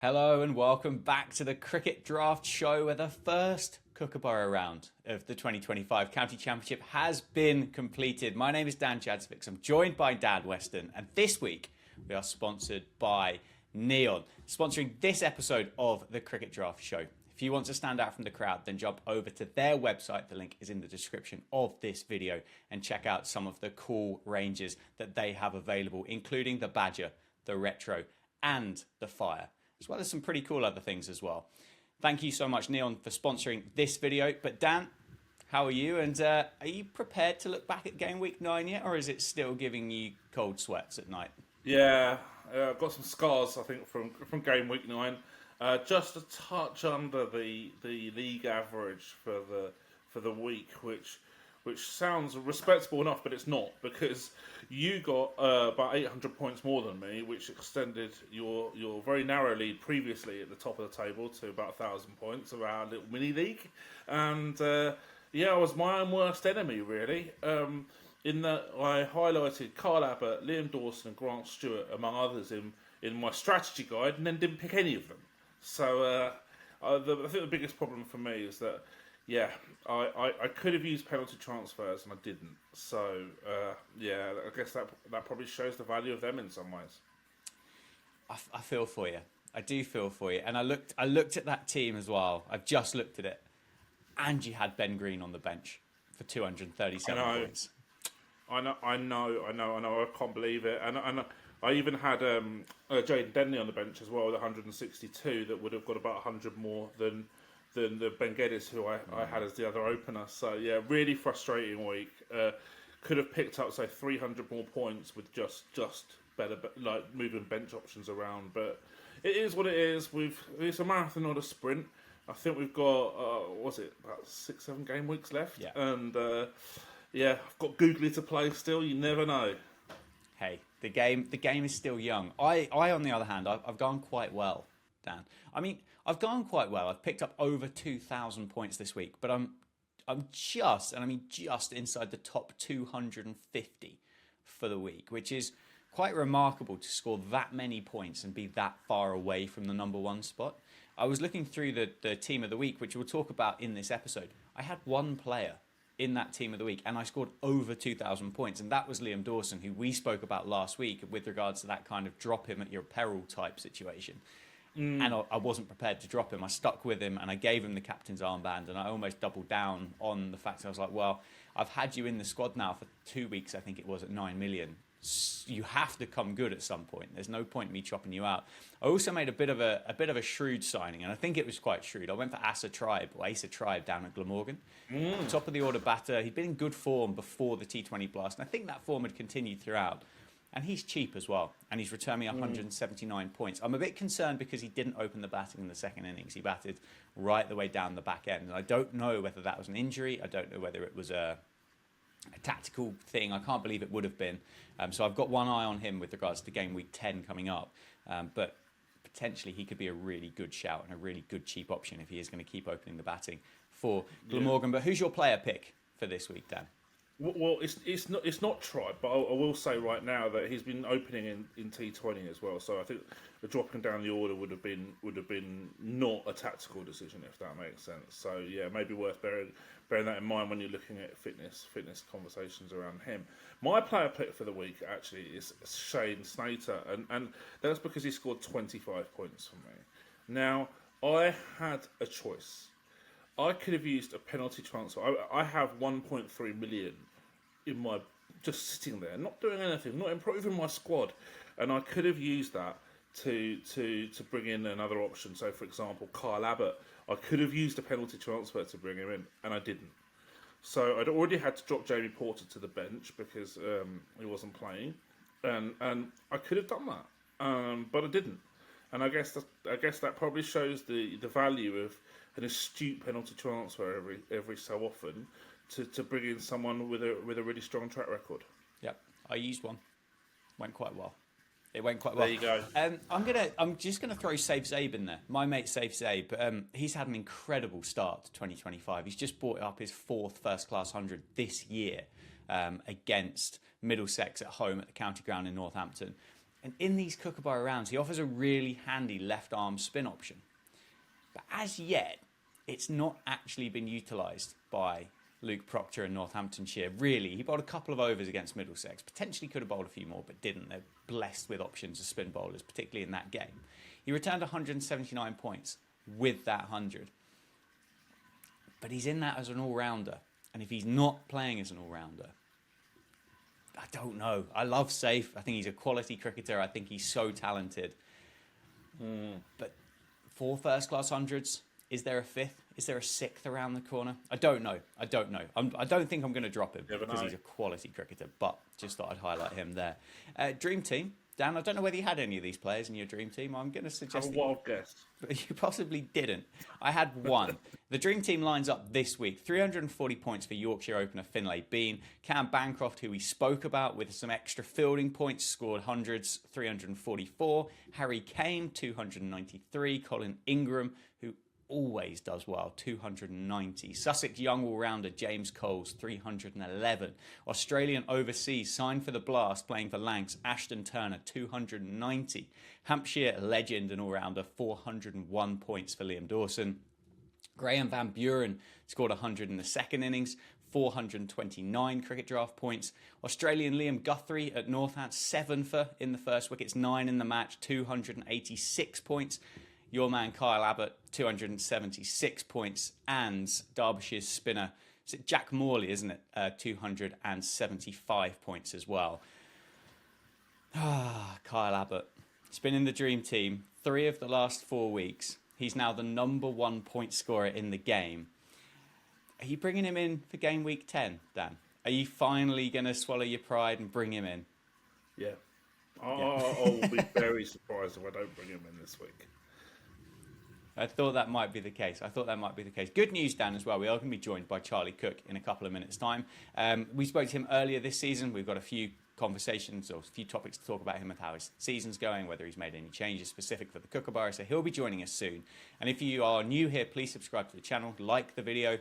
Hello and welcome back to the Cricket Draft Show, where the first Kookaburra round of the 2025 County Championship has been completed. My name is Dan Jadzevics. I'm joined by Dan Weston, and this week we are sponsored by Neon, sponsoring this episode of the Cricket Draft Show. If you want to stand out from the crowd, then jump over to their website. The link is in the description of this video, and check out some of the cool ranges that they have available, including the Badger, the Retro, and the Fire, as well as some pretty cool other things as well. Thank you so much, Neon, for sponsoring this video. But Dan, how are you? And are you prepared to look back at Game Week 9 yet, or is it still giving you cold sweats at night? Yeah, I've got some scars, I think, from Game Week 9. Just a touch under the league average for the week, which sounds respectable enough, but it's not, because you got about 800 points more than me, which extended your very narrow lead previously at the top of the table to about 1,000 points of our little mini league. And I was my own worst enemy, really. In that I highlighted Carl Abbott, Liam Dawson and Grant Stewart, among others, in my strategy guide, and then didn't pick any of them. So I think the biggest problem for me is that, I could have used penalty transfers and I didn't. So, I guess that probably shows the value of them in some ways. I feel for you. I do feel for you. And I looked at that team as well. I've just looked at it. And you had Ben Green on the bench for 237 points. I know. I can't believe it. And I even had Jaden Denley on the bench as well with 162. That would have got about 100 more than the Ben Geddes, who I had as the other opener. So yeah, really frustrating week. Could have picked up, say, 300 more points with just better, like, moving bench options around. But it is what it is. It's a marathon, not a sprint. I think we've got about 6-7 game weeks left. Yeah. And I've got Googly to play still. You never know. Hey, the game is still young. I on the other hand, I've gone quite well, Dan. I mean, I've gone quite well. I've picked up over 2,000 points this week, but I'm just inside the top 250 for the week, which is quite remarkable to score that many points and be that far away from the number one spot. I was looking through the team of the week, which we'll talk about in this episode. I had one player in that team of the week, and I scored over 2,000 points, and that was Liam Dawson, who we spoke about last week with regards to that kind of drop him at your peril type situation. And I wasn't prepared to drop him. I stuck with him, and I gave him the captain's armband, and I almost doubled down on the fact that I was like, well, I've had you in the squad now for 2 weeks, I think it was, at 9 million. You have to come good at some point. There's no point in me chopping you out. I also made a bit of a shrewd signing, and I think it was quite shrewd. I went for Asa Tribe down at Glamorgan. Top of the order batter. He'd been in good form before the T20 blast, and I think that form had continued throughout. And he's cheap as well, and he's returned me 179 points. I'm a bit concerned because he didn't open the batting in the second innings. He batted right the way down the back end, and I don't know whether that was an injury. I don't know whether it was a tactical thing. I can't believe it would have been. So I've got one eye on him with regards to Game Week 10 coming up. But potentially he could be a really good shout and a really good cheap option if he is going to keep opening the batting for Glamorgan. But who's your player pick for this week, Dan? Well, it's not Tribe, but I will say right now that he's been opening in T20 as well. So I think the dropping down the order would have been not a tactical decision, if that makes sense. So yeah, maybe worth bearing that in mind when you're looking at fitness conversations around him. My player pick for the week actually is Shane Snater, and that's because he scored 25 points for me. Now I had a choice. I could have used a penalty transfer. I have 1.3 million in my just sitting there, not doing anything, not improving my squad, and I could have used that to bring in another option. So, for example, Kyle Abbott, I could have used a penalty transfer to bring him in, and I didn't. So I'd already had to drop Jamie Porter to the bench because he wasn't playing, and I could have done that, but I didn't. And I guess that probably shows the value of an astute penalty transfer every so often to bring in someone with a really strong track record. Yep, I used one. Went quite well. It went quite well. There you go. I'm just gonna throw Safe Zabe in there. My mate Safe Zabe. He's had an incredible start to 2025. He's just brought up his 4th first-class 100 this year against Middlesex at home at the County Ground in Northampton. And in these Kookaburra rounds, he offers a really handy left-arm spin option. But as yet, it's not actually been utilised by Luke Proctor in Northamptonshire. Really, he bowled a couple of overs against Middlesex. Potentially could have bowled a few more, but didn't. They're blessed with options as spin bowlers, particularly in that game. He returned 179 points with that 100. But he's in that as an all-rounder. And if he's not playing as an all-rounder, I don't know. I love Saif. I think he's a quality cricketer. I think he's so talented. But 4 first-class hundreds, is there a 5th? Is there a 6th around the corner? I don't know. I don't think I'm going to drop him because he's a quality cricketer, but just thought I'd highlight him there. Dream team. Dan, I don't know whether you had any of these players in your dream team. I'm going to suggest... Have a wild guess. You possibly didn't. I had one. The dream team lines up this week. 340 points for Yorkshire opener Finlay Bean. Cam Bancroft, who we spoke about with some extra fielding points, scored hundreds, 344. Harry Kane, 293. Colin Ingram, who always does well, 290. Sussex young all-rounder James Coles, 311. Australian overseas signed for the Blast, playing for Lancs, Ashton Turner, 290. Hampshire legend and all-rounder, 401 points for Liam Dawson. Graham Van Buren scored 100 in the second innings, 429 cricket draft points. Australian Liam Guthrie at Northants, 7 for in the first wickets, 9 in the match, 286 points. Your man Kyle Abbott, 276 points. And Derbyshire's spinner, is it Jack Morley, isn't it? 275 points as well. Kyle Abbott. He's been in the dream team 3 of the last 4 weeks. He's now the #1 point scorer in the game. Are you bringing him in for game week 10, Dan? Are you finally going to swallow your pride and bring him in? Yeah. I'll be very surprised if I don't bring him in this week. I thought that might be the case. Good news, Dan, as well. We are going to be joined by Charlie Cooke in a couple of minutes' time. We spoke to him earlier this season. We've got a few conversations or a few topics to talk about him, with how his season's going, whether he's made any changes specific for the Kookaburra. So he'll be joining us soon. And if you are new here, please subscribe to the channel, like the video.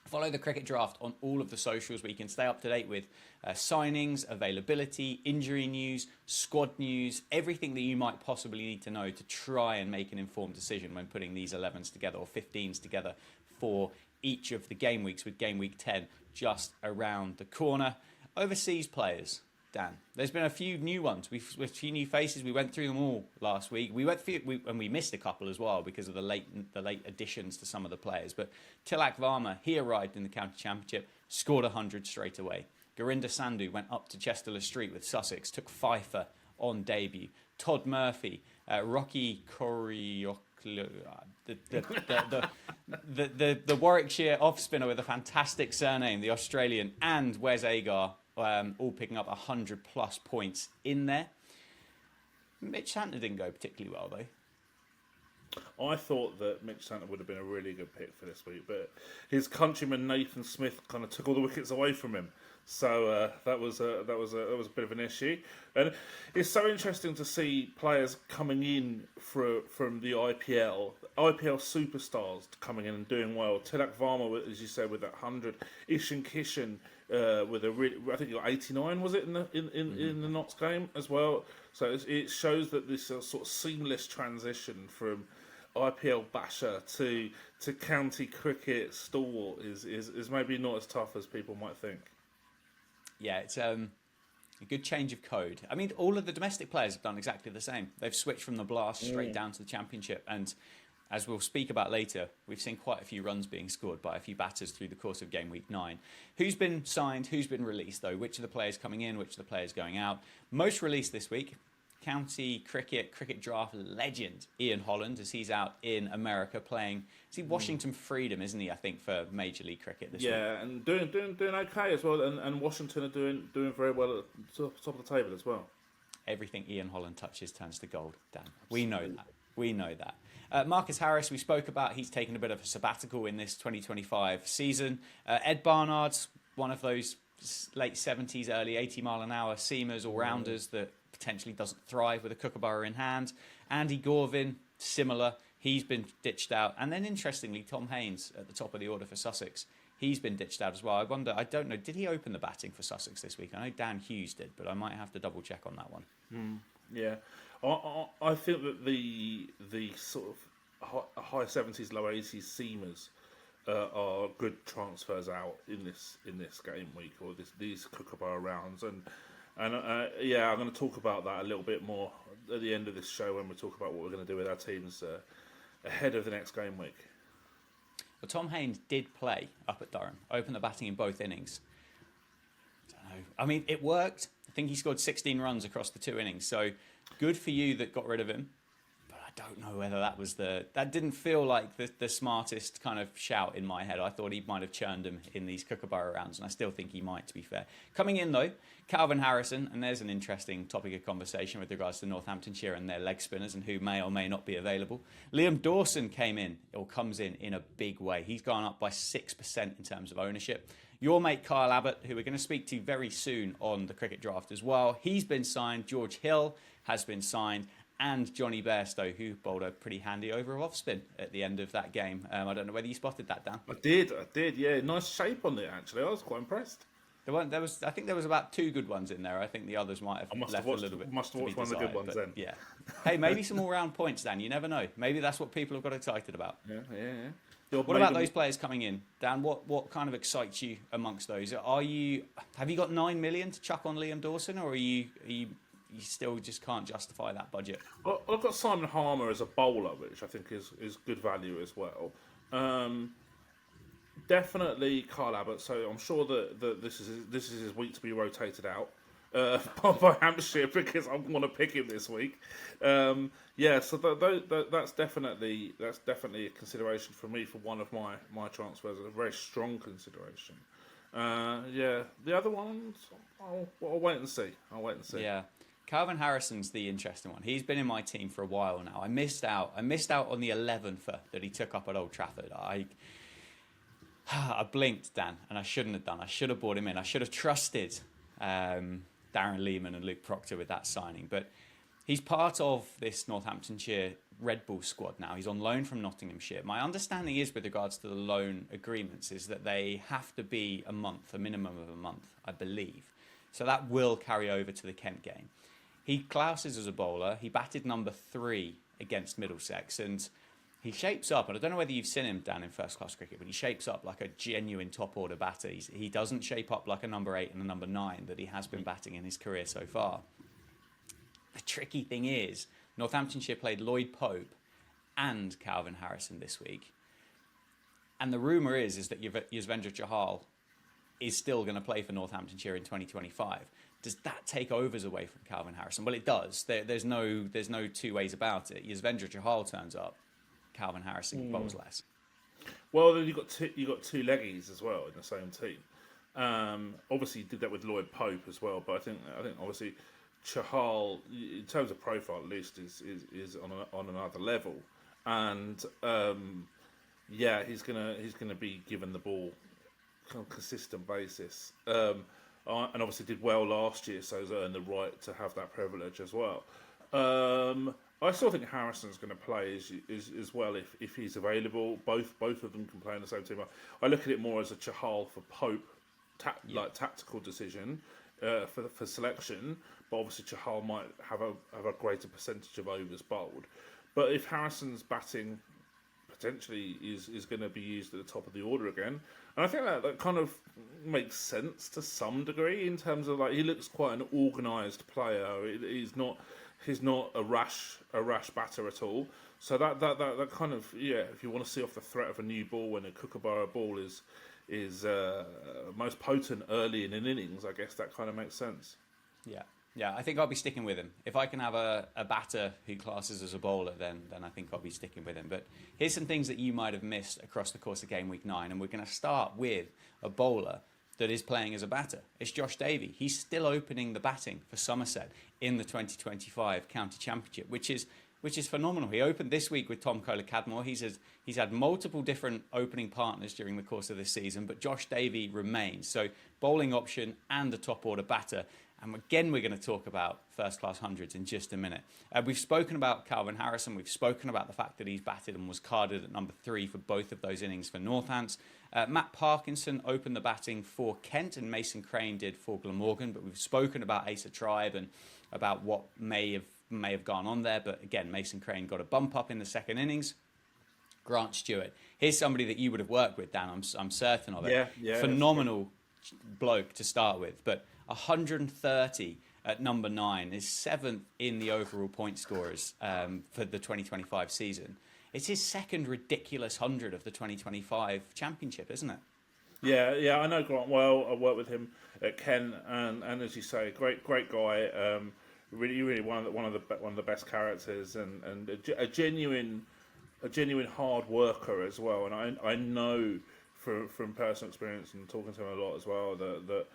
Follow the Cricket Draft on all of the socials where you can stay up to date with signings, availability, injury news, squad news, everything that you might possibly need to know to try and make an informed decision when putting these 11s together or 15s together for each of the game weeks, with game week 10 just around the corner. Overseas players, Dan. There's been a few new ones. With a few new faces. We went through them all last week. And we missed a couple as well because of the late additions to some of the players. But Tilak Varma, he arrived in the county championship, scored 100 straight away. Gurinder Sandhu went up to Chesterless Street with Sussex, took fifer on debut. Todd Murphy, Rocky Corioc, the Warwickshire off spinner with a fantastic surname, the Australian, and Wes Agar. All picking up 100 plus points in there. Mitch Santner didn't go particularly well though. I thought that Mitch Santner would have been a really good pick for this week, but his countryman Nathan Smith kind of took all the wickets away from him. So that was a bit of an issue, and it's so interesting to see players coming in from the IPL superstars coming in and doing well. Tilak Varma, as you said, with that 100. Ishan Kishan with a really, I think he got 89, was it in the Notts game as well. So it shows that this sort of seamless transition from IPL basher to county cricket stalwart is maybe not as tough as people might think. Yeah, it's a good change of code. I mean, all of the domestic players have done exactly the same. They've switched from the Blast straight down to the Championship. And as we'll speak about later, we've seen quite a few runs being scored by a few batters through the course of Game Week 9. Who's been signed? Who's been released, though? Which of the players coming in? Which of the players going out? Most released this week. County cricket draft legend Ian Holland, as he's out in America playing. Is he Washington Freedom, isn't he? I think for Major League Cricket this week. Yeah, and doing okay as well. And Washington are doing very well at the top of the table as well. Everything Ian Holland touches turns to gold, Dan. We know that. Marcus Harris, we spoke about. He's taken a bit of a sabbatical in this 2025 season. Ed Barnard's one of those late 70s, early 80-mile-an-hour seamers, all-rounders that potentially doesn't thrive with a Kookaburra in hand. Andy Gorvin, similar. He's been ditched out. And then, interestingly, Tom Haynes at the top of the order for Sussex. He's been ditched out as well. I don't know, did he open the batting for Sussex this week? I know Dan Hughes did, but I might have to double-check on that one. Yeah, I think that the sort of high 70s, low 80s seamers are good transfers out in this game week, or these Kookaburra rounds, and yeah, I'm going to talk about that a little bit more at the end of this show when we talk about what we're going to do with our teams ahead of the next game week. Well, Tom Haynes did play up at Durham, opened the batting in both innings. I don't know. I mean, it worked. I think he scored 16 runs across the 2 innings. So good for you that got rid of him. But I don't know whether that didn't feel like the smartest kind of shout in my head. I thought he might have churned him in these Kookaburra rounds, and I still think he might, to be fair. Coming in, though, Calvin Harrison, and there's an interesting topic of conversation with regards to Northamptonshire and their leg spinners and who may or may not be available. Liam Dawson comes in a big way. He's gone up by 6% in terms of ownership. Your mate Kyle Abbott, who we're going to speak to very soon on the cricket draft as well, he's been signed. George Hill has been signed. And Johnny Bairstow, who bowled a pretty handy over of off spin at the end of that game. I don't know whether you spotted that, Dan. I did, yeah. Nice shape on it, actually. I was quite impressed. I think there was about 2 good ones in there. I think the others might have left a little bit. Must have watched one of the good ones then. Yeah. Hey, maybe some all-round points, Dan. You never know. Maybe that's what people have got excited about. Yeah. What about those players coming in, Dan? What kind of excites you amongst those? Have you got 9 million to chuck on Liam Dawson, or are you still just can't justify that budget? Well, I've got Simon Harmer as a bowler, which I think is good value as well. Definitely Kyle Abbott. So I'm sure that this is his week to be rotated out by Hampshire because I want to pick him this week. So that's definitely a consideration for me for one of my transfers. A very strong consideration. The other ones I'll wait and see. Yeah. Calvin Harrison's the interesting one. He's been in my team for a while now. I missed out on the 11th that he took up at Old Trafford. I blinked, Dan, and I shouldn't have done. I should have brought him in. I should have trusted Darren Lehman and Luke Proctor with that signing. But he's part of this Northamptonshire Red Bull squad now. He's on loan from Nottinghamshire. My understanding is, with regards to the loan agreements, is that they have to be a minimum of a month, I believe. So that will carry over to the Kent game. He clouses as a bowler. He batted number 3 against Middlesex, and he shapes up. And I don't know whether you've seen him, Dan, in first-class cricket, but he shapes up like a genuine top-order batter. He doesn't shape up like a number 8 and a number 9 that he has been batting in his career so far. The tricky thing is, Northamptonshire played Lloyd Pope and Calvin Harrison this week. And the rumour is that Yuzvendra Chahal is still going to play for Northamptonshire in 2025. Does that take overs away from Calvin Harrison? Well, it does. There's no 2 ways about it. Yuzvendra Chahal turns up, Calvin Harrison bowls less. Well, then you got 2 leggies as well in the same team. Obviously, you did that with Lloyd Pope as well, but I think obviously Chahal, in terms of profile at least, is on another level, and he's gonna be given the ball on a consistent basis. And obviously did well last year, so he's earned the right to have that privilege as well. I still think Harrison's going to play as well if he's available. Both of them can play in the same team. I look at it more as a Chahal for Pope, tactical decision for selection. But obviously Chahal might have a greater percentage of overs bowled. But if Harrison's batting potentially is going to be used at the top of the order again, and I think that kind of makes sense to some degree in terms of he looks quite an organised player. He's not a rash batter at all. So that kind of if you want to see off the threat of a new ball when a Kookaburra ball is most potent early in an innings, I guess that kind of makes sense. Yeah, I think I'll be sticking with him. If I can have a batter who classes as a bowler, then I think I'll be sticking with him. But here's some things that you might have missed across the course of Game Week 9, and we're going to start with a bowler that is playing as a batter. It's Josh Davey. He's still opening the batting for Somerset in the 2025 County Championship, which is phenomenal. He opened this week with Tom Kohler-Cadmore. He's had multiple different opening partners during the course of this season, but Josh Davey remains. So bowling option and a top order batter. And again, we're going to talk about first-class hundreds in just a minute. We've spoken about Calvin Harrison. We've spoken about the fact that he's batted and was carded at number 3 for both of those innings for Northants. Matt Parkinson opened the batting for Kent and Mason Crane did for Glamorgan. But we've spoken about Asa Tribe and about what may may have gone on there, but again, Mason Crane got a bump up in the second innings. Grant Stewart, here's somebody that you would have worked with, Dan. I'm certain of it. Yeah, phenomenal bloke to start with, but 130 at number 9 is 7th in the overall point scorers for the 2025 season. It's his second ridiculous 100 of the 2025 championship, isn't it? Yeah, I know Grant well. I worked with him at Kent, and as you say, great guy. Really one of the best characters, and a genuine hard worker as well. And I know from personal experience and talking to him a lot as well that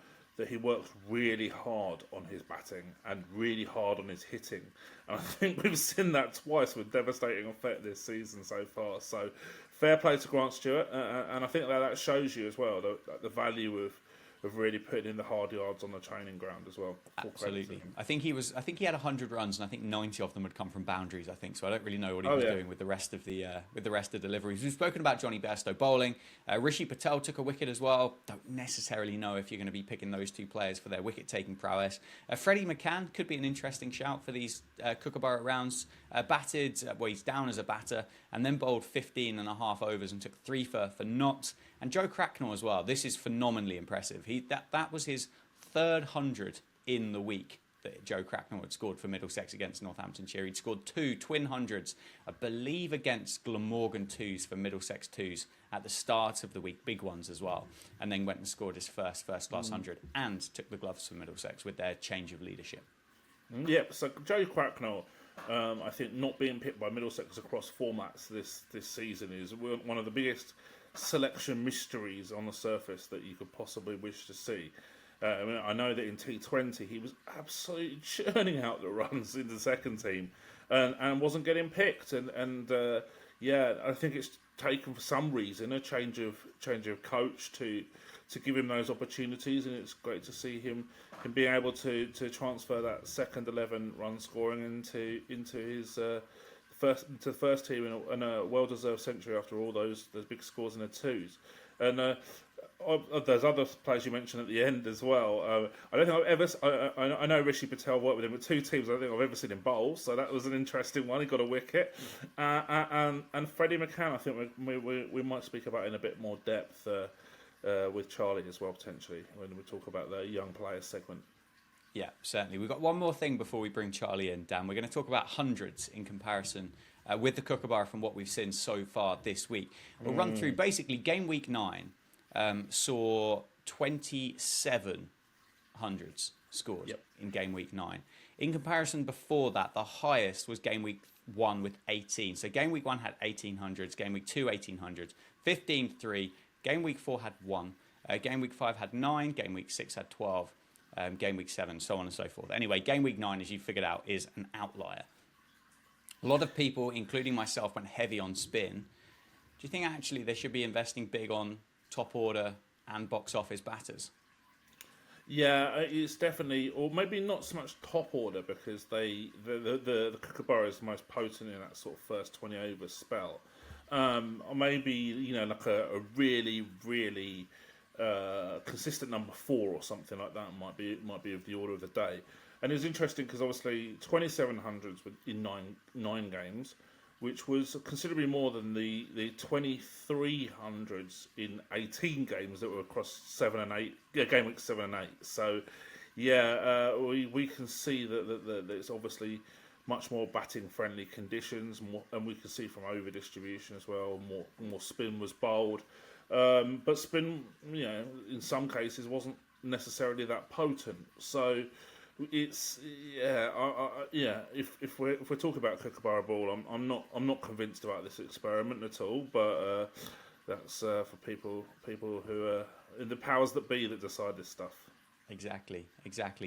he works really hard on his batting and really hard on his hitting. And I think we've seen that twice with devastating effect this season so far. So fair play to Grant Stewart, and I think that shows you as well the value of really putting in the hard yards on the training ground as well. Absolutely. I think he had 100 runs, and I think 90 of them had come from boundaries. I think so. I don't really know what he was doing with the rest of the deliveries. We've spoken about Johnny Bairstow bowling. Rishi Patel took a wicket as well. Don't necessarily know if you're going to be picking those two players for their wicket taking prowess. Freddie McCann could be an interesting shout for these Kookaburra rounds. Batted, he's down as a batter, and then bowled 15 and a half overs and took 3 for knots. And Joe Cracknell as well. This is phenomenally impressive. That was his third 100 in the week that Joe Cracknell had scored for Middlesex against Northamptonshire. He'd scored 2 twin hundreds, I believe against Glamorgan 2s for Middlesex 2s at the start of the week, big ones as well, and then went and scored his first class 100 and took the gloves for Middlesex with their change of leadership. Yeah, so Joe Cracknell, I think not being picked by Middlesex across formats this season is one of the biggest selection mysteries on the surface that you could possibly wish to see. I know that in T20 he was absolutely churning out the runs in the second team and wasn't getting picked. And I think it's taken for some reason a change of coach to give him those opportunities, and it's great to see him being able to transfer that second 11 run scoring into his first team and a well-deserved century after all those big scores in the 2s. And there's other players you mentioned at the end as well. I don't think I've ever. I know Rishi Patel worked with him with 2 teams. I don't think I've ever seen him bowl, so that was an interesting one. He got a wicket, and Freddie McCann. I think we might speak about in a bit more depth with Charlie as well potentially when we talk about the young players segment. Yeah, certainly. We've got one more thing before we bring Charlie in, Dan. We're going to talk about hundreds in comparison with the Kookaburra from what we've seen so far this week. We'll run through basically game week 9 saw 27 hundreds scored in game week 9. In comparison before that, the highest was game week 1 with 18. So game week 1 had 1800s, game week 2 1800s, 15-3, game week 4 had 1, game week 5 had 9, game week 6 had 12. Game week 7, so on and so forth. Anyway, game week 9, as you figured out, is an outlier. A lot of people, including myself, went heavy on spin. Do you think actually they should be investing big on top order and box office batters? Yeah, it's definitely, or maybe not so much top order because the Kookaburra is the most potent in that sort of first 20 over spell. Or maybe like a really consistent number 4 or something like that might be of the order of the day. And it's interesting because obviously 2700s in nine games, which was considerably more than the 2300s in 18 games that were across 7 and 8, game week 7 and 8. So we can see that it's obviously much more batting friendly conditions, and we can see from over distribution as well. More spin was bowled. But spin, in some cases wasn't necessarily that potent. So it's If we're talking about Kookaburra ball, I'm not convinced about this experiment at all. But that's for people who are in the powers that be that decide this stuff. Exactly.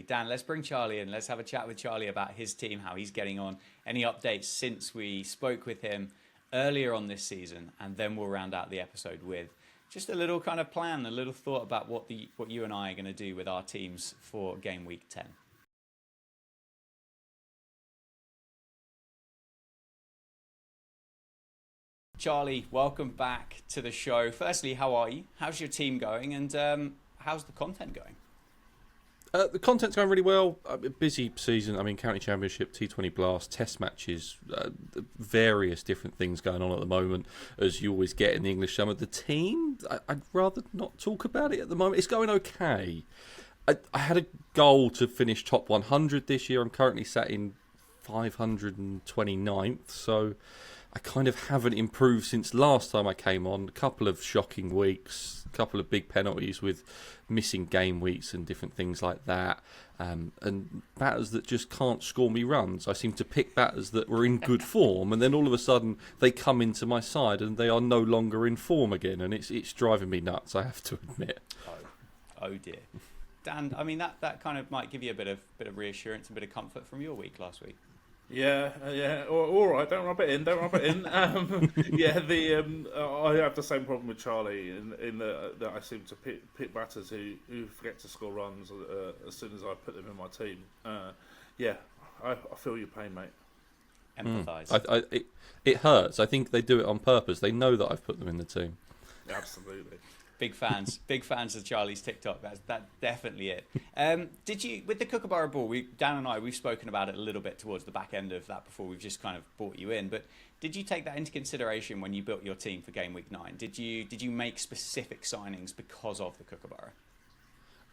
Dan, let's bring Charlie in. Let's have a chat with Charlie about his team, how he's getting on, any updates since we spoke with him earlier on this season, and then we'll round out the episode with just a little kind of plan, a little thought about what you and I are going to do with our teams for game week 10. Charlie, welcome back to the show. Firstly, how are you? How's your team going? And how's the content going? The content's going really well. Busy season. I mean, County Championship, T20 Blast, Test matches, various different things going on at the moment, as you always get in the English summer. The team, I'd rather not talk about it at the moment. It's going okay. I had a goal to finish top 100 this year. I'm currently sat in 529th, so I kind of haven't improved since last time I came on. A couple of shocking weeks, a couple of big penalties with missing game weeks and different things like that, and batters that just can't score me runs. I seem to pick batters that were in good form, and then all of a sudden they come into my side and they are no longer in form again, and it's driving me nuts, I have to admit. Oh dear. Dan, I mean that kind of might give you a bit of reassurance, a bit of comfort from your week last week. Yeah. All right, don't rub it in. I have the same problem with Charlie in that I seem to pick batters who forget to score runs as soon as I put them in my team. I feel your pain, mate. Empathise. It hurts. I think they do it on purpose. They know that I've put them in the team. Absolutely. Big fans of Charlie's TikTok. That's definitely it. Did you, with the Kookaburra ball, Dan and I, we've spoken about it a little bit towards the back end of that before we've just kind of brought you in, but did you take that into consideration when you built your team for Game Week 9? Did you make specific signings because of the Kookaburra?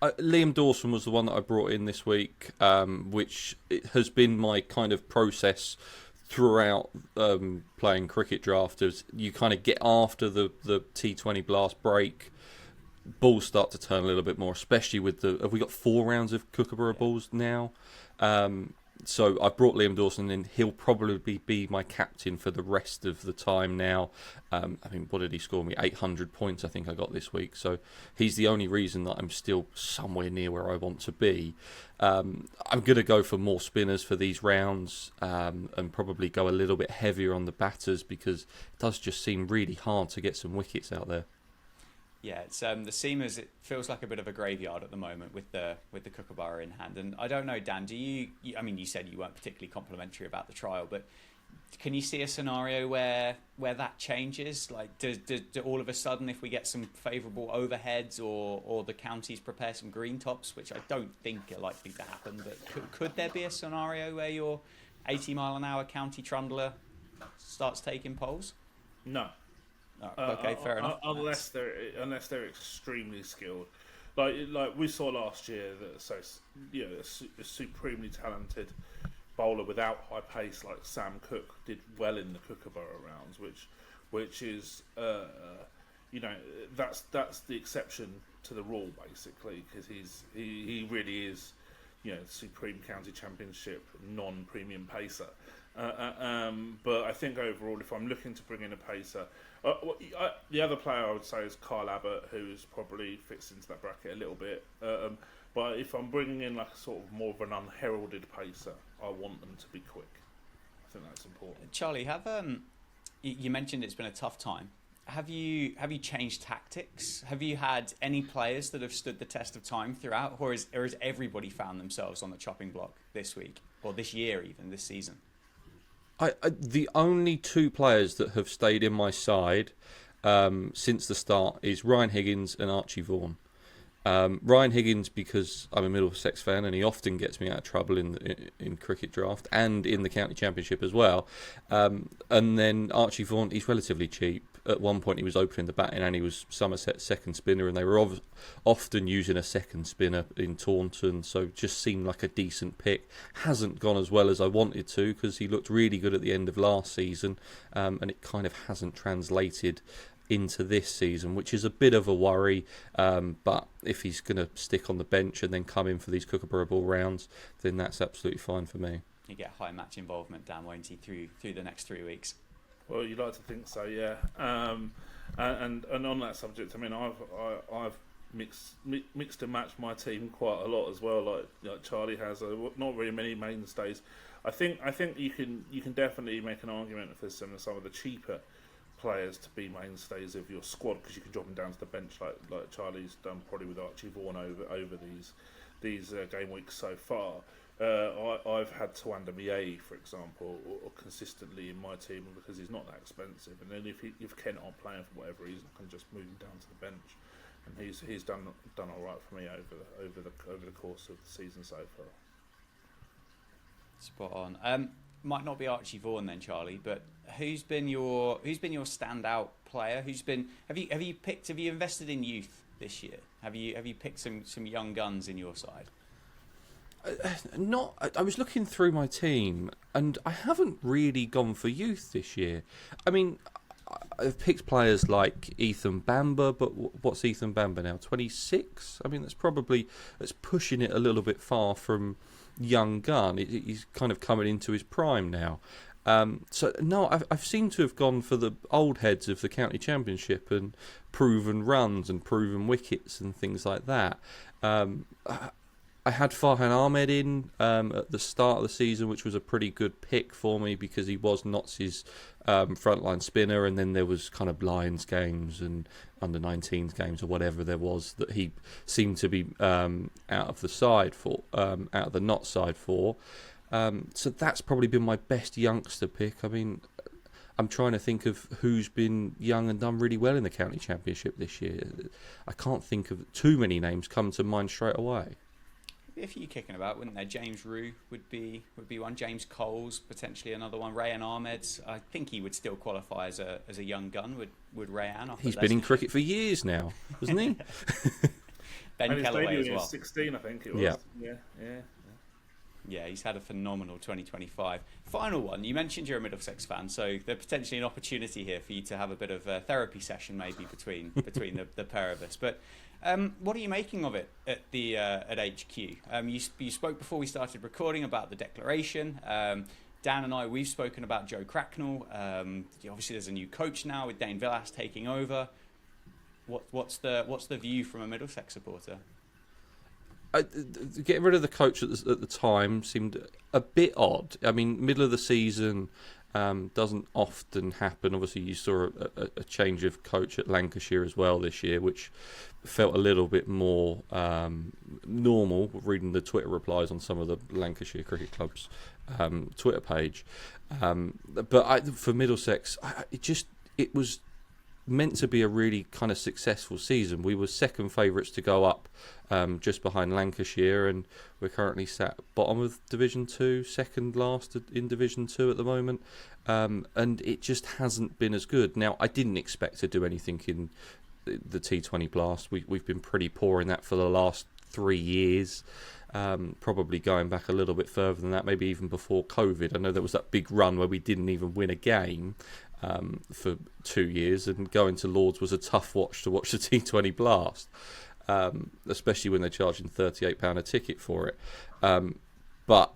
Liam Dawson was the one that I brought in this week, which has been my kind of process throughout playing cricket draft. As you kind of get after the T20 Blast break, balls start to turn a little bit more, especially with have we got 4 rounds of Kookaburra balls now? So I brought Liam Dawson in. He'll probably be my captain for the rest of the time now. I mean, what did he score me? 800 points I think I got this week. So he's the only reason that I'm still somewhere near where I want to be. I'm going to go for more spinners for these rounds, and probably go a little bit heavier on the batters, because it does just seem really hard to get some wickets out there. Yeah, it's the seamers. It feels like a bit of a graveyard at the moment with the Kookaburra in hand. And I don't know, Dan. Do you? I mean, you said you weren't particularly complimentary about the trial, but can you see a scenario where that changes? Like, do all of a sudden, if we get some favourable overheads, or the counties prepare some green tops, which I don't think are likely to happen, but could there be a scenario where your 80-mile-an-hour county trundler starts taking poles? No. Oh, okay, fair enough. Unless they're extremely skilled, like we saw last year, a supremely talented bowler without high pace like Sam Cooke did well in the Kookaburra rounds, which is that's the exception to the rule, basically, because he really is supreme county championship non-premium pacer. But I think overall, if I'm looking to bring in a pacer, the other player I would say is Kyle Abbott, who's probably fits into that bracket a little bit. But if I'm bringing in like a sort of more of an unheralded pacer, I want them to be quick. I think that's important. Charlie, you mentioned it's been a tough time. Have you changed tactics? Have you had any players that have stood the test of time throughout, or has everybody found themselves on the chopping block this week, or this year, even this season? The only 2 players that have stayed in my side since the start is Ryan Higgins and Archie Vaughan. Ryan Higgins, because I'm a Middlesex fan and he often gets me out of trouble in cricket draft and in the county championship as well. And then Archie Vaughan, he's relatively cheap. At one point he was opening the batting and he was Somerset's second spinner, and they were often using a second spinner in Taunton, so just seemed like a decent pick. Hasn't gone as well as I wanted to, because he looked really good at the end of last season, and it kind of hasn't translated into this season, which is a bit of a worry. But if he's going to stick on the bench and then come in for these Kookaburra ball rounds, then that's absolutely fine for me. You get high match involvement, Dan, won't he, through the next 3 weeks? Well, you'd like to think so, yeah. And on that subject, I mean, I've mixed and matched my team quite a lot as well. Like Charlie has, not really many mainstays. I think you can definitely make an argument for some of the cheaper players to be mainstays of your squad, because you can drop them down to the bench like Charlie's done probably with Archie Vaughan over these game weeks so far. I've had Tawanda Miei, for example, or consistently in my team, because he's not that expensive. And then if Kent aren't playing for whatever reason, I can just move him down to the bench. and he's done all right for me over the course of the season so far. Spot on. Might not be Archie Vaughan then, Charlie, but who's been your standout player? Have you invested in youth this year? Have you picked some young guns in your side? I was looking through my team, and I haven't really gone for youth this year. I mean, I've picked players like Ethan Bamber, but what's Ethan Bamber now? 26? I mean, that's pushing it a little bit far from young gun. He's kind of coming into his prime now. So no, I've seemed to have gone for the old heads of the county championship and proven runs and proven wickets and things like that. I had Farhan Ahmed in at the start of the season, which was a pretty good pick for me because he was Notts' frontline spinner, and then there was kind of Lions games and under-19s games or whatever there was that he seemed to be out of the Notts side for. So that's probably been my best youngster pick. I mean, I'm trying to think of who's been young and done really well in the county championship this year. I can't think of too many names come to mind straight away. A few kicking about, wouldn't there? James Rue would be one. James Coles potentially another one. Rayan Ahmed's, I think he would still qualify as a young gun. Would Rayan? He's been in cricket for years now, hasn't he? Ben and Kellaway as well. 16, I think it was. Yeah, he's had a phenomenal 2025. Final one, you mentioned you're a Middlesex fan, so there's potentially an opportunity here for you to have a bit of a therapy session maybe between the pair of us. But what are you making of it at HQ? You spoke before we started recording about the declaration. Dan and I, we've spoken about Joe Cracknell. Obviously, there's a new coach now with Dane Villas taking over. What's the view from a Middlesex supporter? Getting rid of the coach at the time seemed a bit odd. I mean, middle of the season doesn't often happen. Obviously, you saw a change of coach at Lancashire as well this year, which felt a little bit more normal, reading the Twitter replies on some of the Lancashire Cricket Club's Twitter page. But for Middlesex, it was meant to be a really kind of successful season. We were second favourites to go up, just behind Lancashire, and we're currently sat bottom of Division 2, second last in Division 2 at the moment, and it just hasn't been as good. Now, I didn't expect to do anything in the T20 Blast. We've been pretty poor in that for the last 3 years, probably going back a little bit further than that, maybe even before COVID. I know there was that big run where we didn't even win a game for 2 years, and going to Lords was a tough watch to watch the T20 Blast, especially when they're charging £38 a ticket for it. But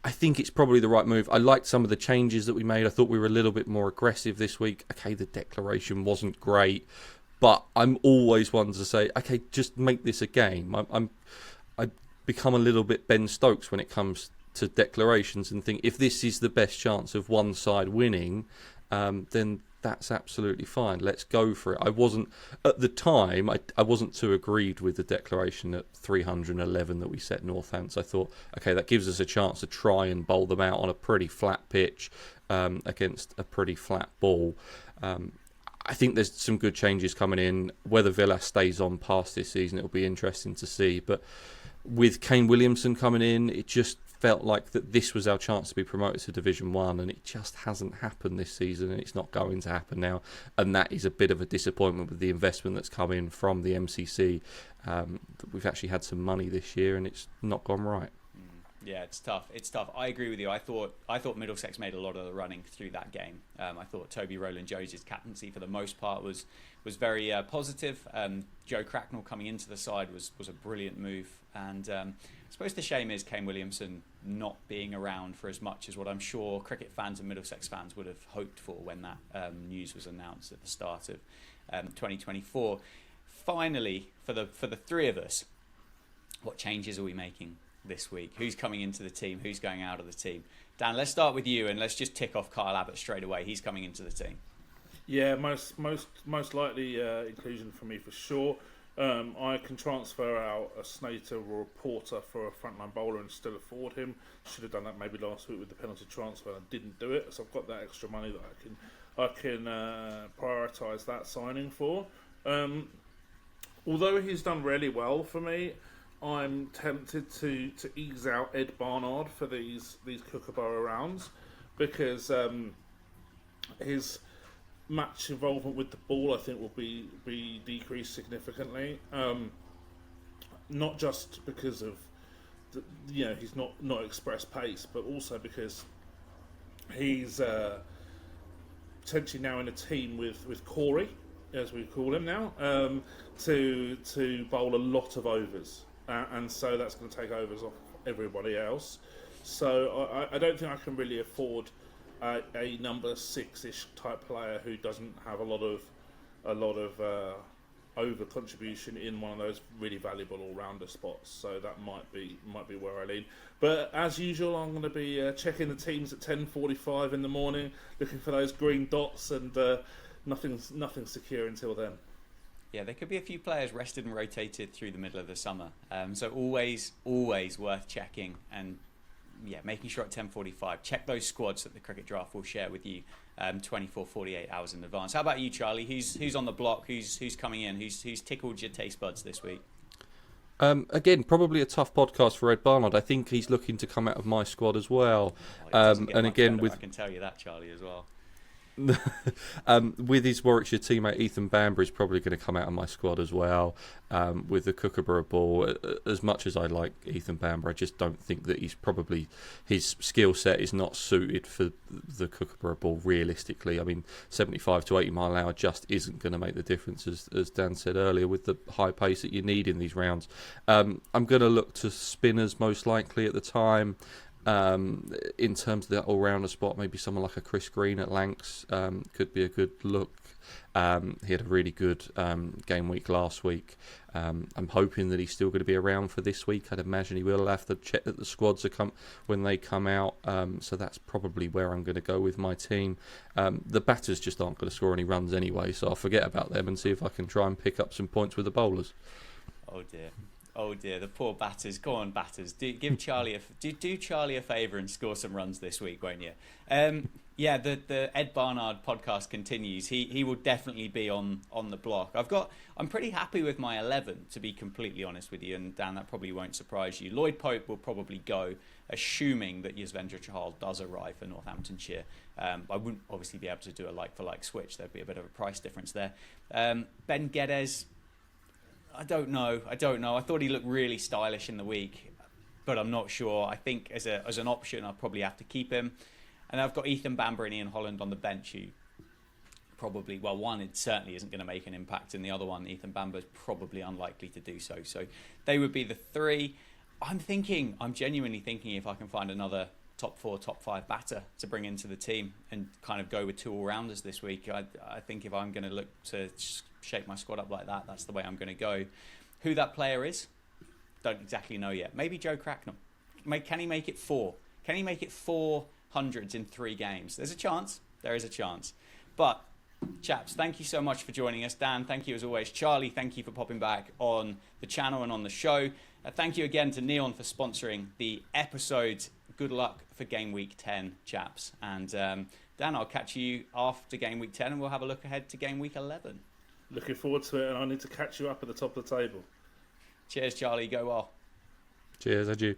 I think it's probably the right move. I liked some of the changes that we made. I thought we were a little bit more aggressive this week. Okay, the declaration wasn't great, but I'm always one to say, okay, just make this a game. I become a little bit Ben Stokes when it comes to declarations and think if this is the best chance of one side winning, then that's absolutely fine. Let's go for it. I wasn't at the time. I wasn't too aggrieved with the declaration at 311 that we set Northants. I thought, okay, that gives us a chance to try and bowl them out on a pretty flat pitch against a pretty flat ball. I think there's some good changes coming in. Whether Villa stays on past this season, it'll be interesting to see. But with Kane Williamson coming in, it just felt like that this was our chance to be promoted to Division 1, and it just hasn't happened this season, and it's not going to happen now, and that is a bit of a disappointment with the investment that's come in from the MCC. We've actually had some money this year and it's not gone right. Yeah, it's tough. I agree with you. I thought Middlesex made a lot of the running through that game. I thought Toby Rowland-Jones' captaincy for the most part was very positive. Joe Cracknell coming into the side was a brilliant move, and I suppose the shame is Kane Williamson not being around for as much as what I'm sure cricket fans and Middlesex fans would have hoped for when that news was announced at the start of 2024. Finally, for the three of us, what changes are we making this week? Who's coming into the team? Who's going out of the team? Dan, let's start with you, and let's just tick off Kyle Abbott straight away. He's coming into the team. Yeah, most likely inclusion for me for sure. I can transfer out a Snater or a Porter for a frontline bowler and still afford him. Should have done that maybe last week with the penalty transfer, and I didn't do it. So I've got that extra money that I can prioritise that signing for. although he's done really well for me, I'm tempted to ease out Ed Barnard for these Kookaburra rounds, because his match involvement with the ball, I think, will be decreased significantly. Not just because of he's not express pace, but also because he's potentially now in a team with Corey, as we call him now, to bowl a lot of overs, and so that's going to take overs off everybody else. So I don't think I can really afford a number 6-ish type player who doesn't have a lot of over contribution in one of those really valuable all-rounder spots. So that might be where I lean. But as usual, I'm going to be checking the teams at 10:45 in the morning, looking for those green dots, and nothing's secure until then. Yeah, there could be a few players rested and rotated through the middle of the summer. So always worth checking, and making sure at 10:45 check those squads that the Cricket Draft will share with you 24, 48 hours in advance. How about you, Charlie? Who's on the block? Who's coming in? Who's tickled your taste buds this week? Again, probably a tough podcast for Ed Barnard. I think he's looking to come out of my squad as well. And again, I can tell you that, Charlie, as well. With his Warwickshire teammate Ethan Bamber is probably going to come out of my squad as well. With the Kookaburra ball, as much as I like Ethan Bamber, I just don't think that his skill set is not suited for the Kookaburra ball realistically. I mean, 75 to 80 mile an hour just isn't going to make the difference, as Dan said earlier, with the high pace that you need in these rounds. I'm going to look to spinners most likely at the time. In terms of the all-rounder spot, maybe someone like a Chris Green at Lancs could be a good look. He had a really good game week last week. I'm hoping that he's still going to be around for this week. I'd imagine he will. I'll have to check that the squads are when they come out. So that's probably where I'm going to go with my team. The batters just aren't going to score any runs anyway, so I'll forget about them and see if I can try and pick up some points with the bowlers. Oh dear, the poor batters. Go on, batters. Do Charlie a favour and score some runs this week, won't you? The Ed Barnard podcast continues. He will definitely be on the block. I'm pretty happy with my 11, to be completely honest with you, and Dan, that probably won't surprise you. Lloyd Pope will probably go, assuming that Yuzvendra Chahal does arrive for Northamptonshire. I wouldn't obviously be able to do a like-for-like switch. There'd be a bit of a price difference there. Ben Geddes, I don't know. I thought he looked really stylish in the week, but I'm not sure. I think as an option, I'll probably have to keep him. And I've got Ethan Bamber and Ian Holland on the bench, who probably, one, it certainly isn't going to make an impact, and the other one, Ethan Bamber's probably unlikely to do so. So they would be the three. I'm genuinely thinking if I can find another top 4, top 5 batter to bring into the team and kind of go with 2 all-rounders this week. I think if I'm going to look to shape my squad up like that, that's the way I'm going to go. Who that player is, don't exactly know yet. Maybe Joe Cracknell. Can he make it 4? Can he make it 4 hundreds in 3 games? There's a chance. There is a chance. But, chaps, thank you so much for joining us. Dan, thank you as always. Charlie, thank you for popping back on the channel and on the show. Thank you again to Neon for sponsoring the episode. Good luck for Game Week 10, chaps. And Dan, I'll catch you after Game Week 10 and we'll have a look ahead to Game Week 11. Looking forward to it, and I need to catch you up at the top of the table. Cheers, Charlie. Go well. Cheers, adieu.